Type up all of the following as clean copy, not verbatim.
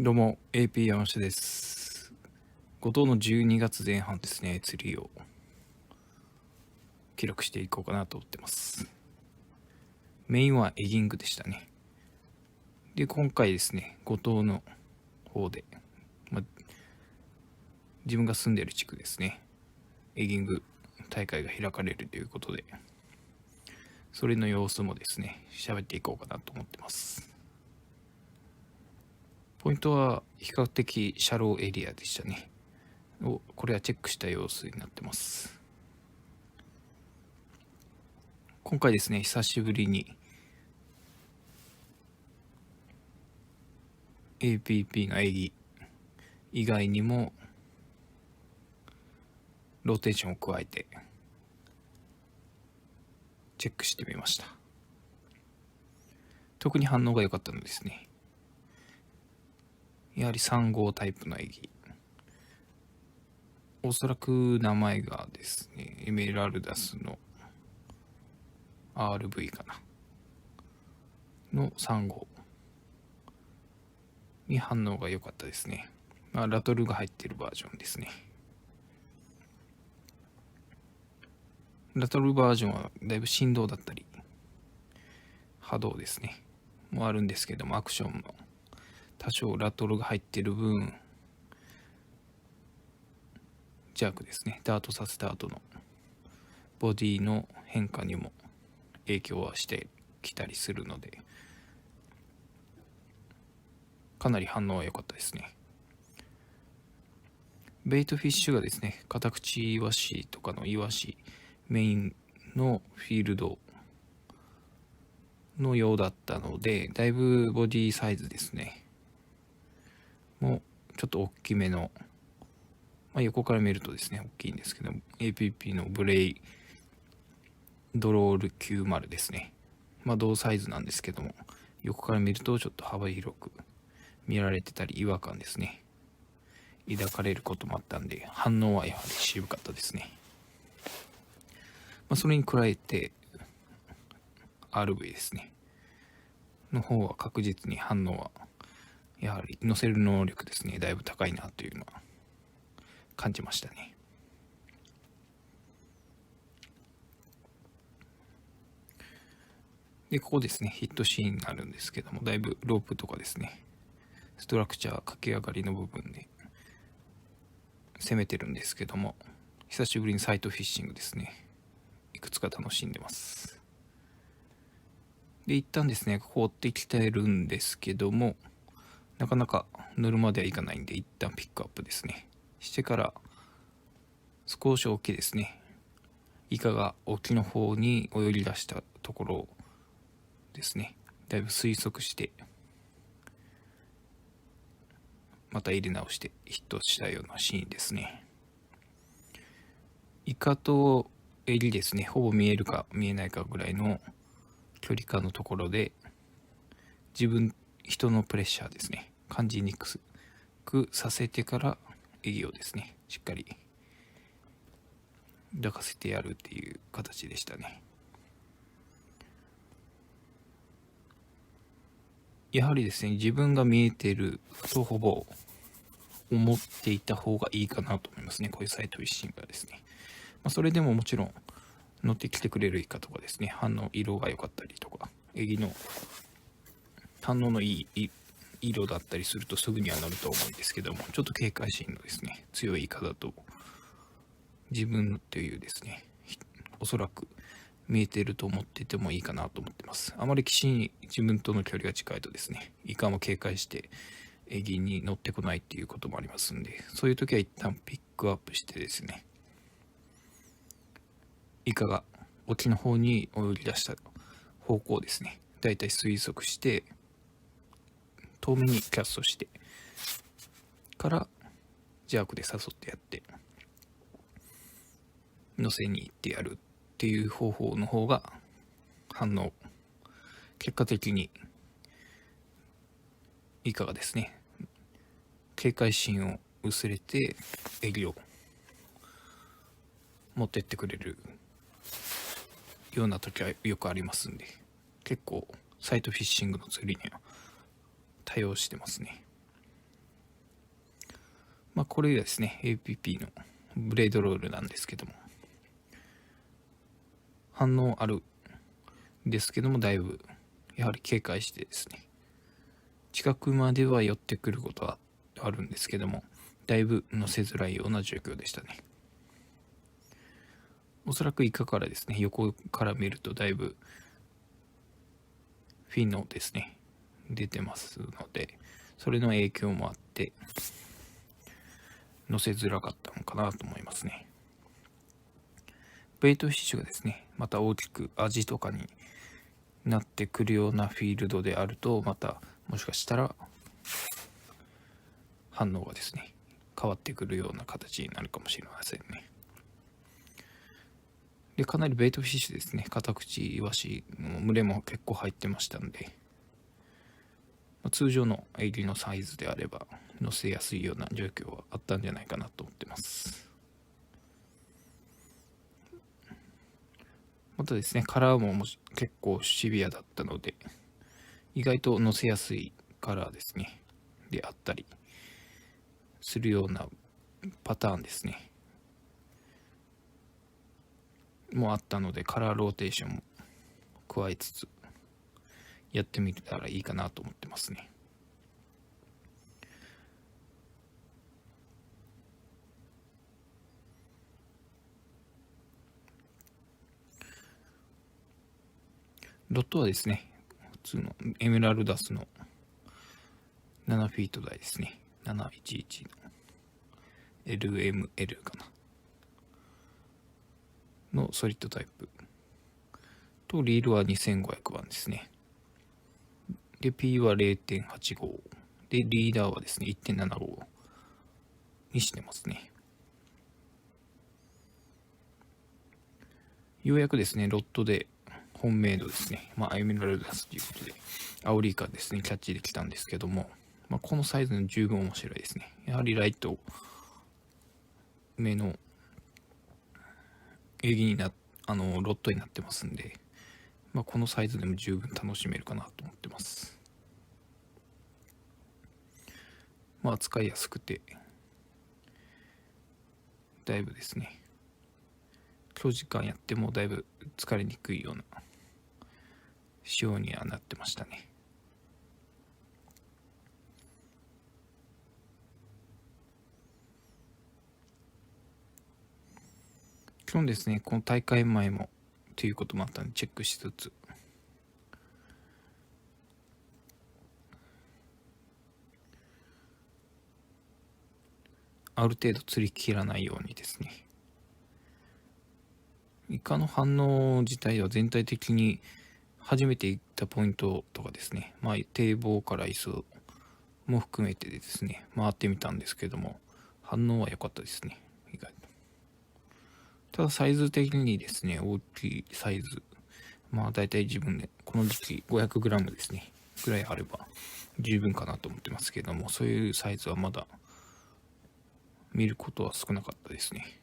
どうも AP 山下です。後藤の12月前半ですね、釣りを記録していこうかなと思ってます。メインはエギングでしたね。で、今回ですね、後藤の方で、自分が住んでいる地区ですね、エギング大会が開かれるということで、それの様子もですね、喋っていこうかなと思ってます。ポイントは比較的シャローエリアでしたね。これはチェックした様子になってます。今回ですね、久しぶりに APP のエギ以外にもローテーションを加えてチェックしてみました。特に反応が良かったのですね。やはり3号タイプのエギ、おそらく名前がですね、エメラルダスの RV かなの3号に反応が良かったですね。ラトルが入っているバージョンですね。ラトルバージョンはだいぶ振動だったり波動ですねもあるんですけども、アクションも多少ラトルが入っている分弱ですね、ダートさせた後のボディの変化にも影響はしてきたりするので、かなり反応は良かったですね。ベイトフィッシュがですね、カタクチイワシとかのイワシメインのフィールドのようだったので、だいぶボディサイズですねもうちょっと大きめの、横から見るとですね大きいんですけど、 APP のブレイドロール90ですね。同サイズなんですけども、横から見るとちょっと幅広く見られてたり違和感ですね抱かれることもあったんで、反応はやはり渋かったですね。それに加えて RV ですねの方は確実に反応はやはり乗せる能力ですね、だいぶ高いなというのは感じましたね。で、ここですね、ヒットシーンになるんですけども、だいぶロープとかですね、ストラクチャー駆け上がりの部分で攻めてるんですけども、久しぶりにサイトフィッシングですね、いくつか楽しんでます。で、一旦ですね、ここ追ってきてるんですけども、なかなか乗るまではいかないんで、一旦ピックアップですねしてから、少し沖ですね、イカが沖の方に泳ぎ出したところですね、だいぶ推測してまた入れ直してヒットしたようなシーンですね。イカと襟ですね、ほぼ見えるか見えないかぐらいの距離感のところで、人のプレッシャーですね感じにくくさせてから襟をですねしっかり抱かせてやるっていう形でしたね。やはりですね、自分が見えているとほぼ思っていた方がいいかなと思いますね、こういうサイトフィッシングはですね。それでももちろん乗ってきてくれるイカとかですね、反応色が良かったりとか、エギの反応のいい色だったりするとすぐには乗ると思うんですけども、ちょっと警戒心のですね強いイカだと自分というですね、おそらく見えていると思っててもいいかなと思ってます。あまり岸に自分との距離が近いとですね、イカも警戒してエギに乗ってこないっていうこともありますんで、そういう時は一旦ピックアップしてですね、イカが沖の方に泳ぎ出した方向ですね、だいたい推測して遠目にキャストしてからジャークで誘ってやって乗せに行ってやるっていう方法の方が反応、結果的にイカがですね警戒心を薄れて襟を持ってってくれるような時はよくありますんで、結構サイトフィッシングの釣りには対応してますね。これですね APP のブレードロールなんですけども、反応あるんですけども、だいぶやはり警戒してですね、近くまでは寄ってくることはあるんですけども、だいぶ乗せづらいような状況でしたね。おそらくイカからですね、横から見るとだいぶフィンのですね出てますので、それの影響もあって乗せづらかったのかなと思いますね。ベイトフィッシュがですね、また大きく味とかになってくるようなフィールドであると、またもしかしたら反応がですね変わってくるような形になるかもしれませんね。で、かなりベイトフィッシュですね、カタクチイワシの群れも結構入ってましたんで、通常のエリのサイズであれば乗せやすいような状況はあったんじゃないかなと思ってます。またですね、カラーも結構シビアだったので、意外と乗せやすいカラーですねであったりするようなパターンですねもあったので、カラーローテーションも加えつつやってみたらいいかなと思ってますね。ロットはですね、普通のエメラルダスの7フィート台ですね、711の LML かなのソリッドタイプと、リールは2500番ですね。で P は 0.85 で、リーダーはですね 1.75 にしてますね。ようやくですねロットで本命度ですね、エメラルダスということでアオリイカですねキャッチできたんですけども、このサイズの十分面白いですね。やはりライト目のエギにロットになってますんで、このサイズでも十分楽しめるかなと思ってます。使いやすくてだいぶですね長時間やってもだいぶ疲れにくいような仕様にはなってましたね。今日ですね、この大会前もということもあったんでチェックしつつ、ある程度釣り切らないようにですね、イカの反応自体は全体的に初めて行ったポイントとかですね、堤防から磯も含めてですね回ってみたんですけども、反応は良かったですね、意外と。ただサイズ的にですね、大きいサイズ、大体自分でこの時期 500g ですねぐらいあれば十分かなと思ってますけども、そういうサイズはまだ見ることは少なかったですね。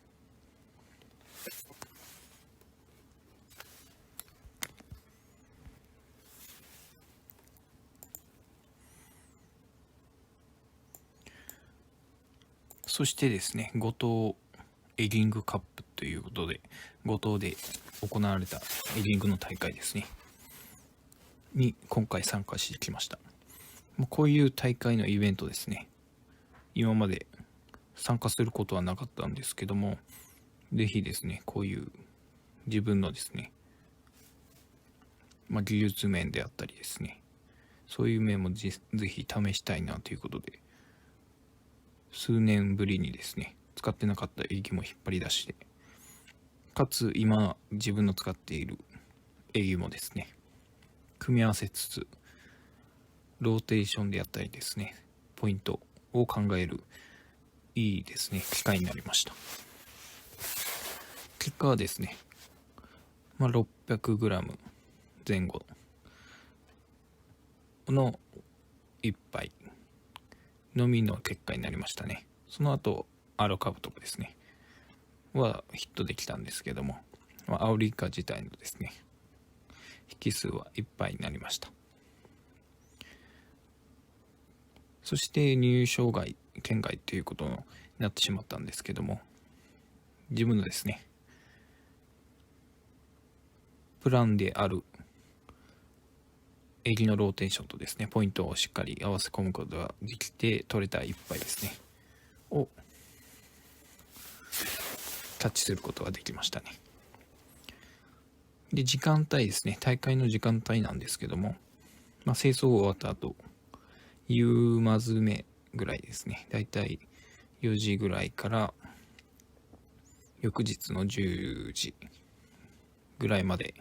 そしてですね、五島エリングカップということで、五島で行われたエリングの大会ですねに今回参加してきました。こういう大会のイベントですね、今まで参加することはなかったんですけども、ぜひですねこういう自分のですね、技術面であったりですね、そういう面もぜひ試したいなということで、数年ぶりにですね使ってなかったエギも引っ張り出して、かつ今自分の使っているエギもですね組み合わせつつ、ローテーションであったりですねポイントを考えるいいですね機会になりました。結果はですね、600g 前後の1杯のみの結果になりましたね。その後アロカブとかですねはヒットできたんですけども、アオリイカ自体のですね引数は1杯になりました。そして入賞外圏外ということのなってしまったんですけども、自分のですねプランである襟のローテーションとですねポイントをしっかり合わせ込むことができて、取れた一杯ですねをキャッチすることができましたね。で、時間帯ですね、大会の時間帯なんですけども、清掃終わった後、夕間詰めぐらいですね、だいたい4時ぐらいから翌日の10時ぐらいまで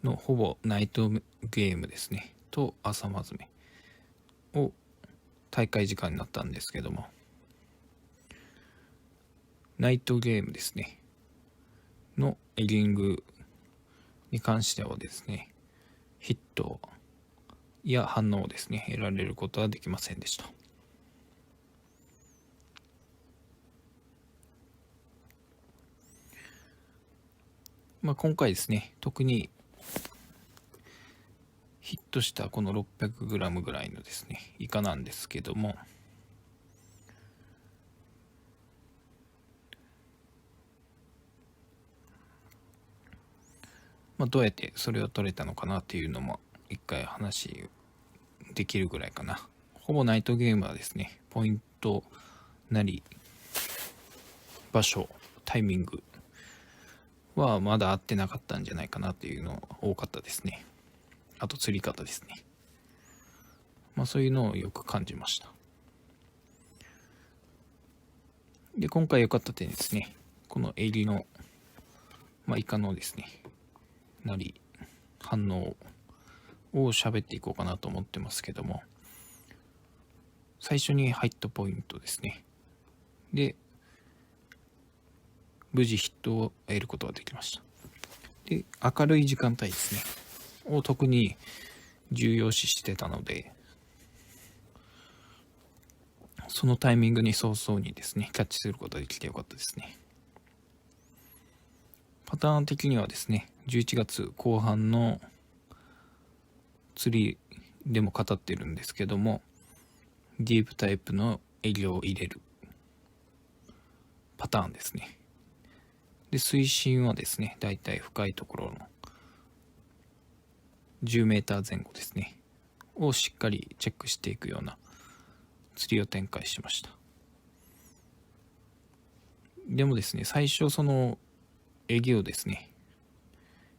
のほぼナイトゲームですねと朝間詰めを大会時間になったんですけども、ナイトゲームですねのエギングに関してはですね、ヒットや反応をですね得られることはできませんでした。今回ですね、特にヒットしたこの 600g ぐらいのですねイカなんですけども、どうやってそれを取れたのかなっていうのも一回話できるぐらいかな。ほぼナイトゲームはですね、ポイントなり場所タイミングはまだ合ってなかったんじゃないかなっていうの多かったですね。あと釣り方ですね。そういうのをよく感じました。で、今回良かった点ですね、この襟の、イカのですねなり反応を喋っていこうかなと思ってますけども、最初に入ったポイントですねで無事ヒットを得ることができました。で、明るい時間帯ですねを特に重要視してたので、そのタイミングに早々にですねキャッチすることができてよかったですね。パターン的にはですね、11月後半の釣りでも語ってるんですけども、ディープタイプの襟を入れるパターンですね。で、水深はですね、だいたい深いところの10メーター前後ですねをしっかりチェックしていくような釣りを展開しました。でもですね、最初その襟をですね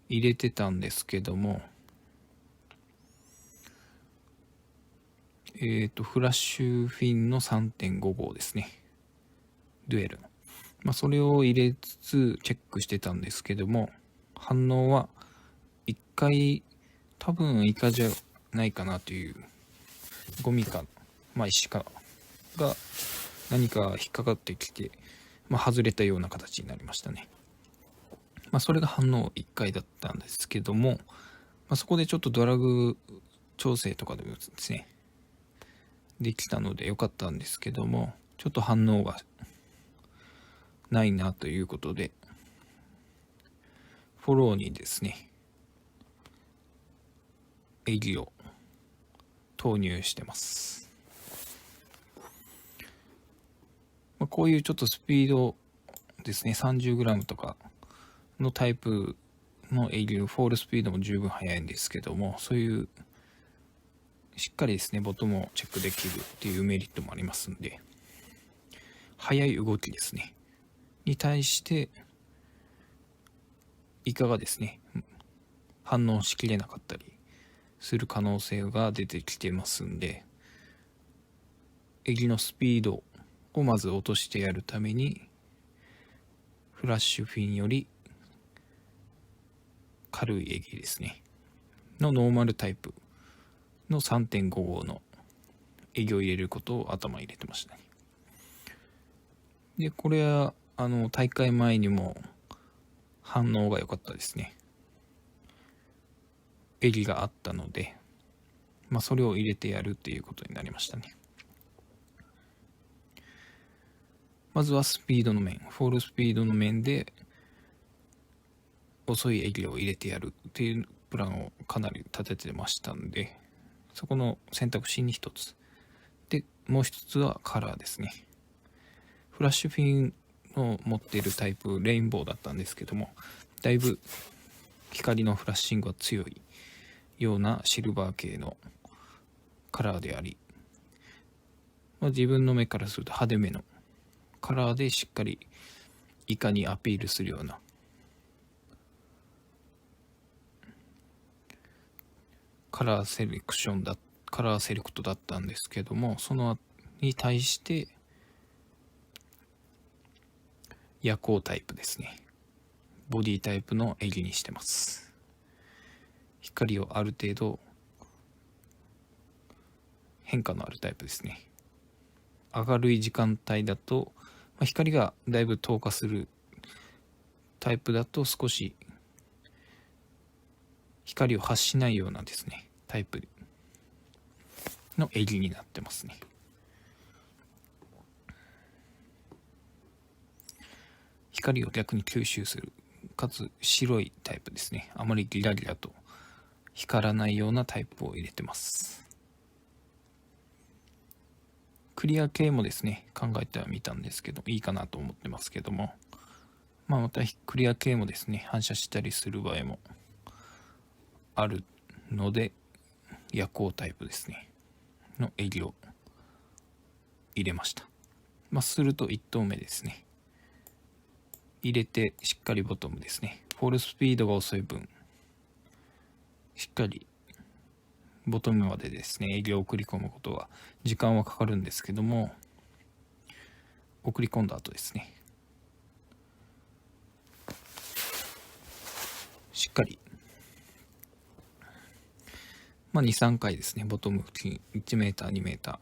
入れてたんですけども、フラッシュフィンの 3.5 号ですね、デュエルの、それを入れつつチェックしてたんですけども、反応は1回多分イカじゃないかなという、ゴミか、石かが何か引っかかってきて、外れたような形になりましたね。それが反応1回だったんですけども、そこでちょっとドラグ調整とかでもですねできたので良かったんですけども、ちょっと反応がないなということで、フォローにですね襟を投入してます。こういうちょっとスピードですね、30g とかのタイプの襟のフォールスピードも十分速いんですけども、そういうしっかりですねボトムをチェックできるっていうメリットもありますんで、速い動きですねに対してイカがですね反応しきれなかったりする可能性が出てきてますんで、襟のスピードをまず落としてやるためにフラッシュフィンより軽い襟ですねのノーマルタイプの 3.5 号の襟を入れることを頭に入れてましたね。で、これは大会前にも反応が良かったですね。襟があったので、それを入れてやるっていうことになりましたね。まずはスピードの面、フォールスピードの面で遅い襟を入れてやるっていうプランをかなり立ててましたんで、そこの選択肢に一つで、もう一つはカラーですね。フラッシュフィンの持っているタイプレインボーだったんですけども、だいぶ光のフラッシングが強いようなシルバー系のカラーであり、自分の目からすると派手めのカラーでしっかりいかにアピールするようなカラーセレクトだったんですけども、そのに対して夜光タイプですね。ボディタイプの襟にしてます。光をある程度変化のあるタイプですね。明るい時間帯だと、光がだいぶ透過するタイプだと少し光を発しないようなですねタイプの襟になってますね。光を逆に吸収するかつ白いタイプですね。あまりギラギラと光らないようなタイプを入れてます。クリア系もですね考えてはみたんですけど、いいかなと思ってますけども、またクリア系もですね反射したりする場合もあるので、夜光タイプですねの襟を入れました。すると1投目ですね、入れてしっかりボトムですね、フォールスピードが遅い分しっかりボトムまでですね襟を送り込むことは時間はかかるんですけども、送り込んだ後ですねしっかり2、3回ですね、ボトム付近 1m、2m、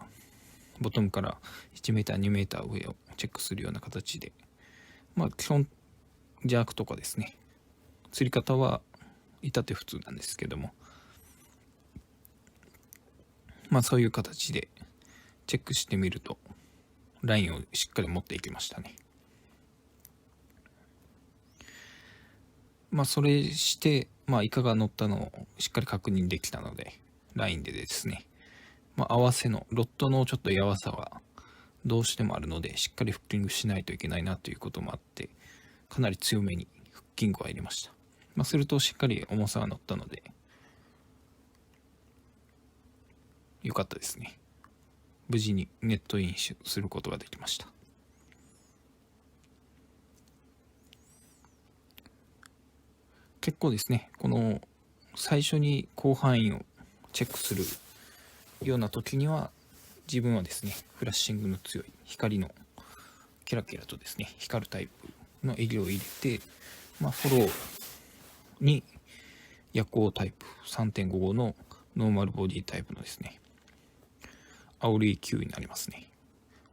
ボトムから1m、2m上をチェックするような形で、基本ジャークとかですね、釣り方は至って普通なんですけども、そういう形でチェックしてみるとラインをしっかり持っていきましたね。それしてイカが乗ったのをしっかり確認できたので、ラインでですね、合わせのロッドのちょっと柔さはどうしてもあるので、しっかりフッキングしないといけないなということもあって、かなり強めにフッキングは入れました。するとしっかり重さが乗ったので良かったですね。無事にネットインすることができました。結構ですね、この最初に広範囲をチェックするような時には、自分はですねフラッシングの強い光のキラキラとですね光るタイプの襟を入れて、フォローに夜光タイプ 3.55 のノーマルボディタイプのですね煽り9になりますね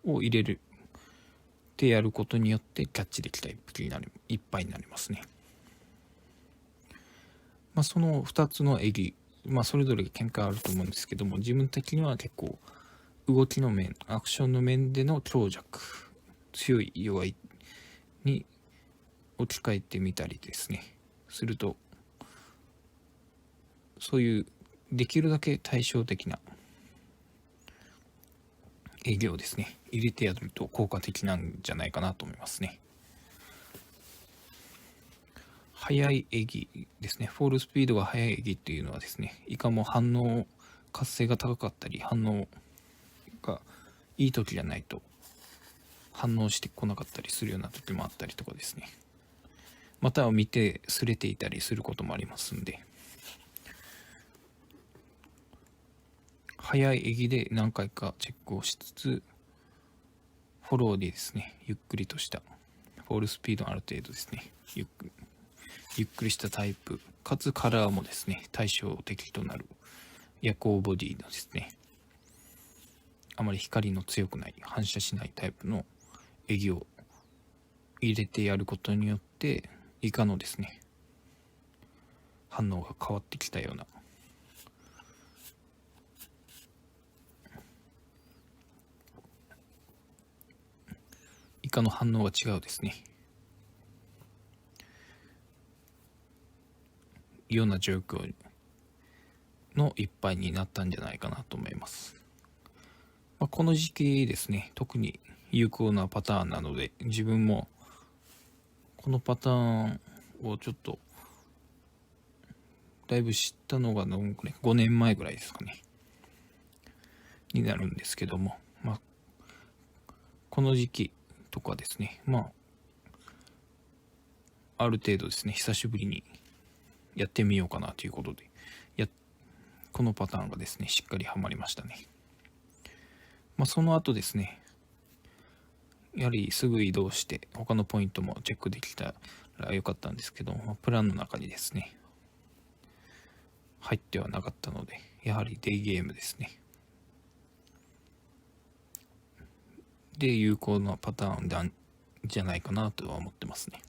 を入れるってやることによってキャッチできたいっぱいになりますね。その2つの襟、それぞれ見解あると思うんですけども、自分的には結構動きの面、アクションの面での強弱、強い弱いに置き換えてみたりですねすると、そういうできるだけ対照的な襟をですね入れてやると効果的なんじゃないかなと思いますね。速い襟ですね、フォールスピードが速い襟っていうのはですね、イカも反応活性が高かったり、反応がいい時じゃないと反応してこなかったりするような時もあったりとかですね、または見て擦れていたりすることもありますんで、速い襟で何回かチェックをしつつ、フォローでですねゆっくりとしたフォールスピードある程度ですねゆっくりしたタイプかつカラーもですね対照的となる夜光ボディのですね、あまり光の強くない反射しないタイプの襟を入れてやることによって、イカのですね反応が変わってきたような、イカの反応が違うですねような状況の一杯になったんじゃないかなと思います。この時期ですね、特に有効なパターンなので、自分もこのパターンをちょっとだいぶ知ったのが5年前ぐらいですかねになるんですけども、この時期とかですね、ある程度ですね、久しぶりにやってみようかなということで、このパターンがですね、しっかりハマりましたね。その後ですね、やはりすぐ移動して他のポイントもチェックできたらよかったんですけど、プランの中にですね、入ってはなかったので、やはりデイゲームですね。で、有効なパターンじゃないかなとは思ってますね。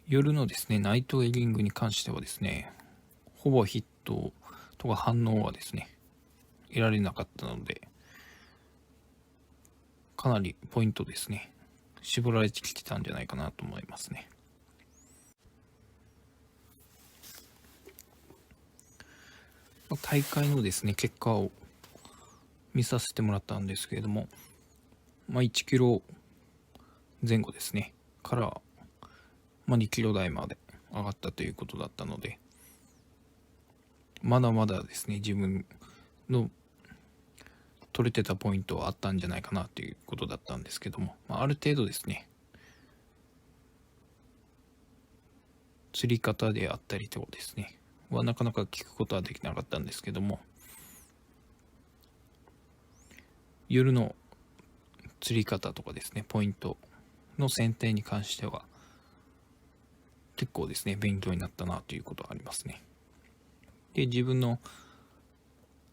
夜のですね、ナイトエリングに関してはですね、ほぼヒットとか反応はですね、得られなかったので、かなりポイントですね、絞られてきてたんじゃないかなと思いますね。大会のですね、結果を見させてもらったんですけれども、1キロ前後ですね、から2キロ台まで上がったということだったので、まだまだですね、自分の取れてたポイントはあったんじゃないかなということだったんですけども、ある程度ですね、釣り方であったりとかですねはなかなか聞くことはできなかったんですけども、夜の釣り方とかですね、ポイントの選定に関しては結構ですね、勉強になったなということはありますね。で、自分の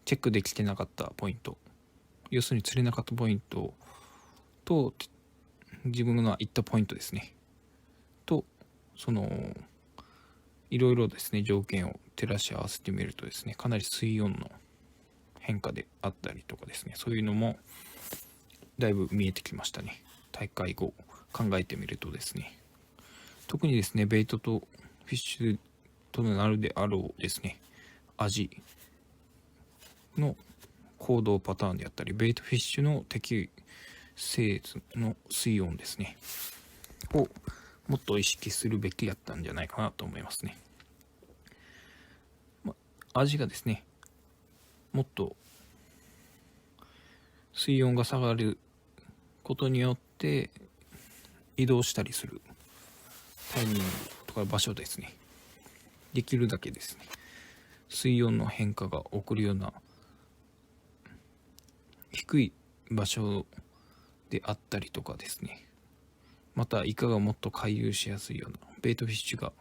チェックできてなかったポイント、要するに釣れなかったポイントと自分が行ったポイントですねと、いろいろですね、条件を照らし合わせてみるとですね、かなり水温の変化であったりとかですね、そういうのもだいぶ見えてきましたね。大会後考えてみるとですね、特にですね、ベイトとフィッシュとなるであろうですね、味の行動パターンであったり、ベイトフィッシュの適正の水温ですねをもっと意識するべきだったんじゃないかなと思いますね。味がですね、もっと水温が下がることによって移動したりするタイミングとか場所ですね、できるだけですね、水温の変化が起こるような低い場所であったりとかですね、またイカがもっと回遊しやすいようなベイトフィッシュが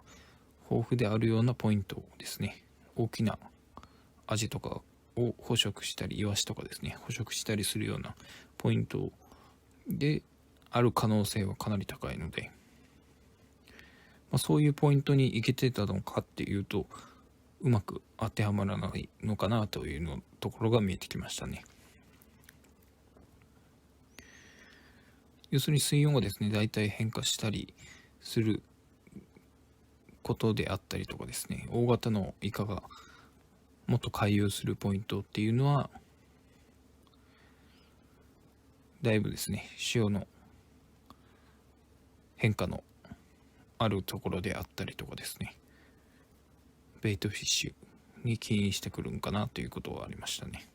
豊富であるようなポイントをですね、大きなアジとかを捕食したり、イワシとかですね、捕食したりするようなポイントである可能性はかなり高いので、そういうポイントに行けてたのかっていうと、うまく当てはまらないのかなというのところが見えてきましたね。要するに水温がですね、だいたい変化したりすることであったりとかですね、大型のイカがもっと回遊するポイントっていうのは、だいぶですね、潮の変化のあるところであったりとかですね、ベイトフィッシュに起因してくるんかなということはありましたね。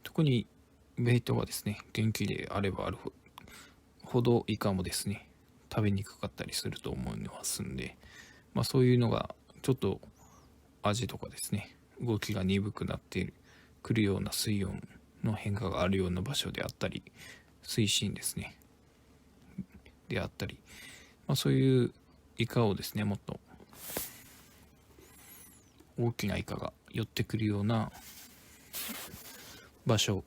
特にベイトがですね、元気であればあるほどイカもですね、食べにくかったりすると思いますんで、そういうのがちょっと味とかですね、動きが鈍くなってくるような水温の変化があるような場所であったり、水深ですねであったり、そういうイカをですね、もっと大きなイカが寄ってくるような場所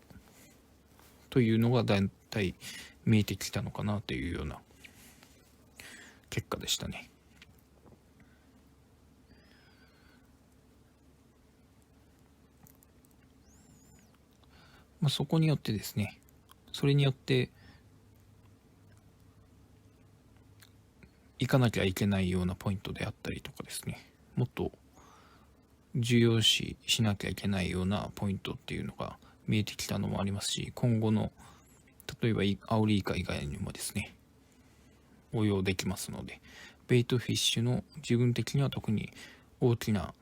というのがだいたい見えてきたのかなというような結果でしたね。そこによってですね、それによって行かなきゃいけないようなポイントであったりとかですね、もっと重要視しなきゃいけないようなポイントっていうのが見えてきたのもありますし、今後の例えばアオリイカ以外にもですね応用できますので、ベイトフィッシュの自分的には特に大きな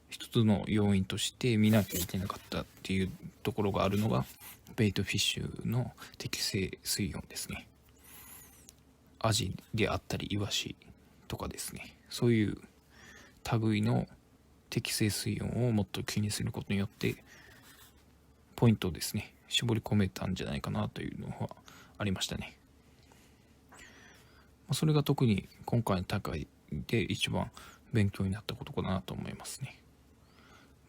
一つの要因として見なきゃいけなかったっていうところがあるのがベイトフィッシュの適正水温ですね。アジであったりイワシとかですね、そういう類の適正水温をもっと気にすることによってポイントをですね絞り込めたんじゃないかなというのはありましたね。それが特に今回の大会で一番勉強になったことかなと思いますね。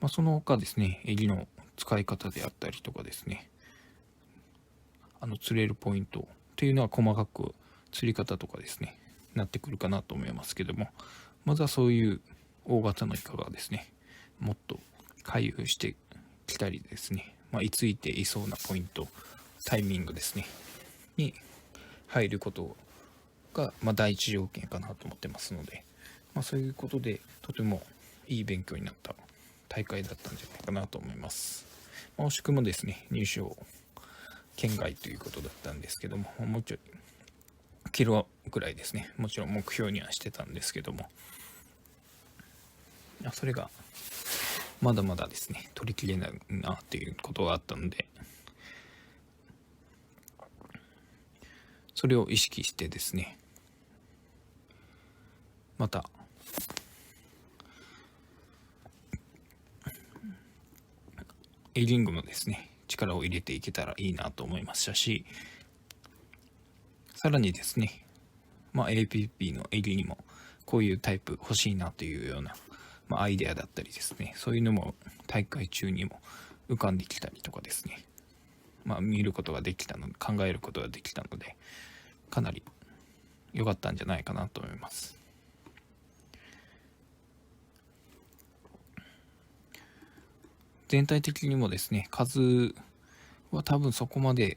その他ですね、襟の使い方であったりとかですね、釣れるポイントっていうのは細かく釣り方とかですねなってくるかなと思いますけども、まずはそういう大型のイカがですねもっと回遊してきたりですね、居ついていそうなポイント、タイミングですねに入ることが、第一条件かなと思ってますので、そういうことでとてもいい勉強になった大会だったんじゃないかなと思います。惜しくもですね入賞圏外ということだったんですけども、もうちょいキロぐらいですね、もちろん目標にはしてたんですけども、それがまだまだですね取りきれないなっていうことがあったので、それを意識してですね、またエイリングもですね力を入れていけたらいいなと思いましたし、さらにですね、APP のエイリにもこういうタイプ欲しいなというような、アイデアだったりですね、そういうのも大会中にも浮かんできたりとかですね、見ることができたので、考えることができたので、かなり良かったんじゃないかなと思います。全体的にもですね数は多分そこまで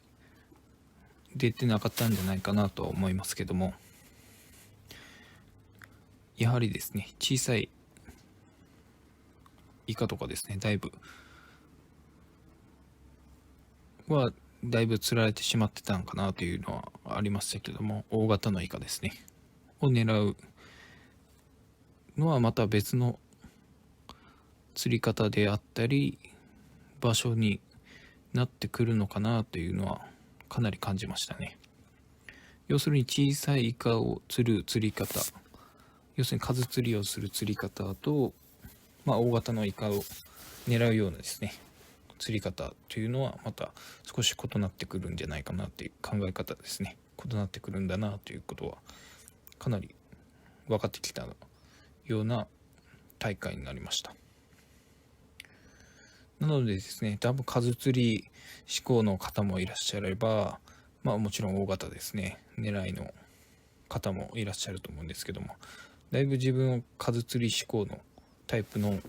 出てなかったんじゃないかなと思いますけども、やはりですね小さいイカとかですねだいぶ釣られてしまってたのかなというのはありましたけども、大型のイカですねを狙うのはまた別の釣り方であったり場所になってくるのかなというのはかなり感じましたね。要するに小さいイカを釣る釣り方、要するに数釣りをする釣り方と、大型のイカを狙うようなですね釣り方というのはまた少し異なってくるんじゃないかなという考え方ですね、異なってくるんだなということはかなり分かってきたような大会になりました。なのでですね、多分数釣り志向の方もいらっしゃれば、もちろん大型ですね狙いの方もいらっしゃると思うんですけども、だいぶ自分を数釣り志向のタイプの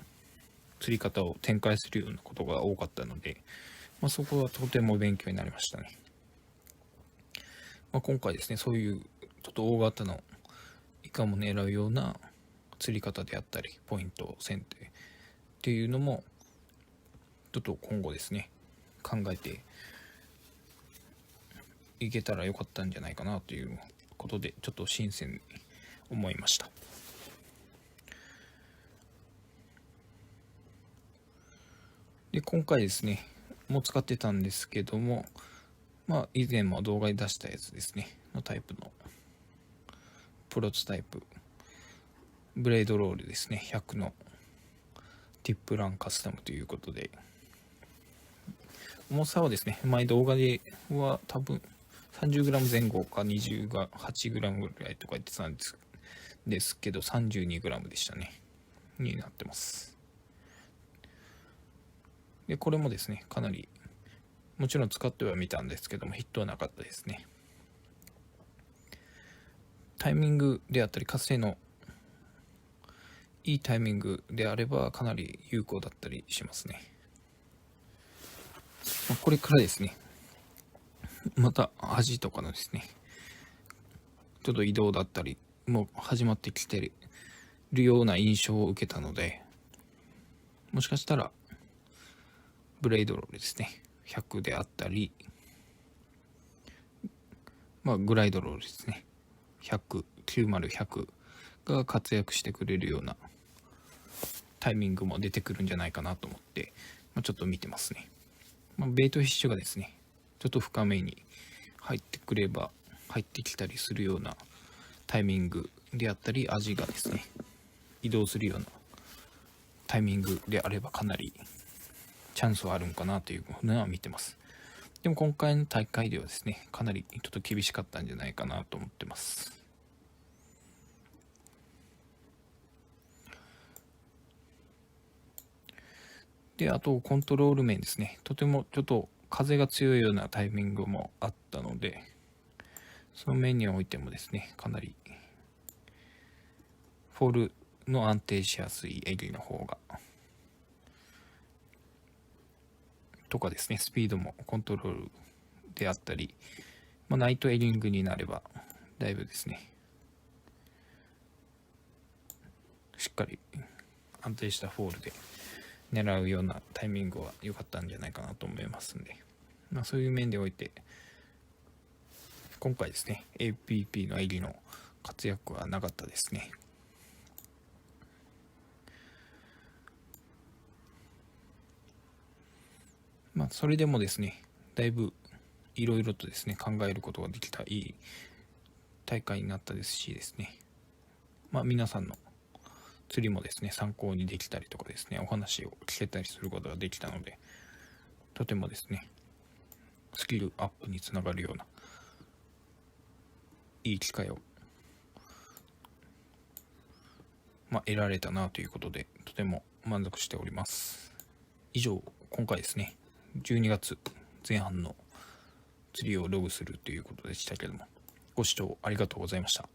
釣り方を展開するようなことが多かったので、そこはとても勉強になりましたね。今回ですねそういうちょっと大型のイカも狙うような釣り方であったりポイント選定っていうのもちょっと今後ですね考えていけたらよかったんじゃないかなということで、ちょっと新鮮に思いました。で今回ですねもう使ってたんですけども、以前も動画に出したやつですねのタイプのプロトタイプブレードロールですね100のティップランカスタムということで、重さはですね前動画では多分 30g 前後か 28g ぐらいとか言ってたんですけど 32g でしたねになってます。でこれもですねかなりもちろん使ってはみたんですけどもヒットはなかったですね。タイミングであったり活性のいいタイミングであればかなり有効だったりしますね。これからですねまた端とかのですねちょっと移動だったりもう始まってきてるような印象を受けたので、もしかしたらブレイドロールですね100であったり、グライドロールですね100、90、100が活躍してくれるようなタイミングも出てくるんじゃないかなと思って、ちょっと見てますね。ベイトフィッシュがですねちょっと深めに入ってきたりするようなタイミングであったり、味がですね移動するようなタイミングであればかなりチャンスはあるんかなというのは見てます。でも今回の大会ではですねかなりちょっと厳しかったんじゃないかなと思ってます。で、あとコントロール面ですね。とてもちょっと風が強いようなタイミングもあったので、その面においてもですね、かなりフォールの安定しやすいエリの方が、とかですね、スピードもコントロールであったり、ナイトエリングになれば、だいぶですね、しっかり安定したフォールで狙うようなタイミングは良かったんじゃないかなと思いますんで、そういう面でおいて今回ですね APP のエリの活躍はなかったですね。それでもですねだいぶいろいろとですね考えることができたいい大会になったですしですね、皆さんの釣りもですね参考にできたりとかですねお話を聞けたりすることができたので、とてもですねスキルアップにつながるようないい機会を、得られたなということでとても満足しております。以上今回ですね12月前半の釣りをログするということでしたけども、ご視聴ありがとうございました。